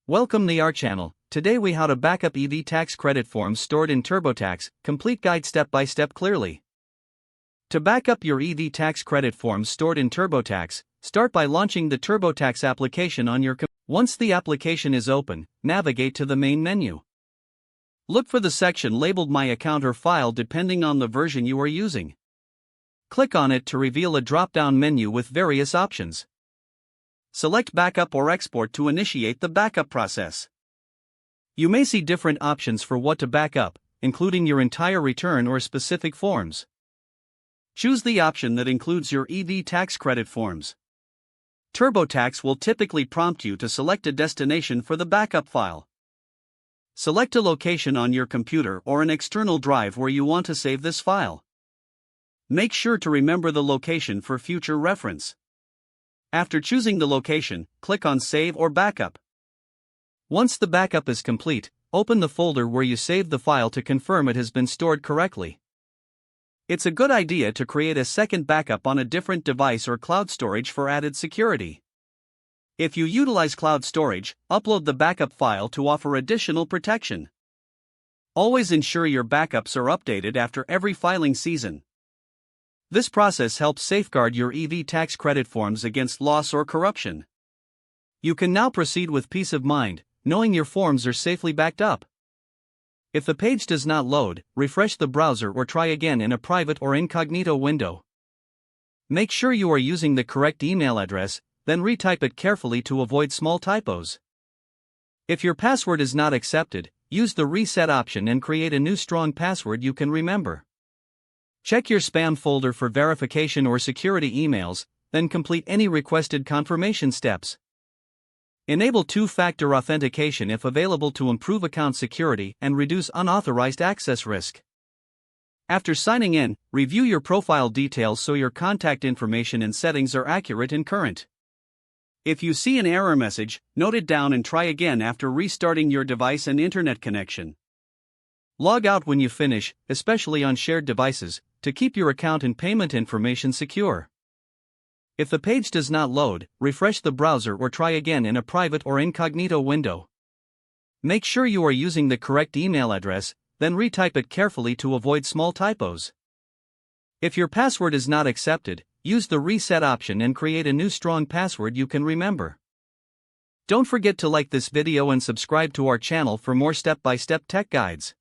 Welcome to our channel. Today we how to backup EV tax credit forms stored in TurboTax, complete guide step by step clearly. To backup your EV tax credit forms stored in TurboTax, start by launching the TurboTax application on your computer. Once the application is open, navigate to the main menu. Look for the section labeled My Account or File depending on the version you are using. Click on it to reveal a drop-down menu with various options. Select Backup or Export to initiate the backup process. You may see different options for what to backup, including your entire return or specific forms. Choose the option that includes your EV tax credit forms. TurboTax will typically prompt you to select a destination for the backup file. Select a location on your computer or an external drive where you want to save this file. Make sure to remember the location for future reference. After choosing the location, click on Save or Backup. Once the backup is complete, open the folder where you saved the file to confirm it has been stored correctly. It's a good idea to create a second backup on a different device or cloud storage for added security. If you utilize cloud storage, upload the backup file to offer additional protection. Always ensure your backups are updated after every filing season. This process helps safeguard your EV tax credit forms against loss or corruption. You can now proceed with peace of mind, knowing your forms are safely backed up. If the page does not load, refresh the browser or try again in a private or incognito window. Make sure you are using the correct email address, then retype it carefully to avoid small typos. If your password is not accepted, use the reset option and create a new strong password you can remember. Check your spam folder for verification or security emails, then complete any requested confirmation steps. Enable two-factor authentication if available to improve account security and reduce unauthorized access risk. After signing in, review your profile details so your contact information and settings are accurate and current. If you see an error message, note it down and try again after restarting your device and internet connection. Log out when you finish, especially on shared devices, to keep your account and payment information secure. If the page does not load, refresh the browser or try again in a private or incognito window. Make sure you are using the correct email address, then retype it carefully to avoid small typos. If your password is not accepted, use the reset option and create a new strong password you can remember. Don't forget to like this video and subscribe to our channel for more step-by-step tech guides.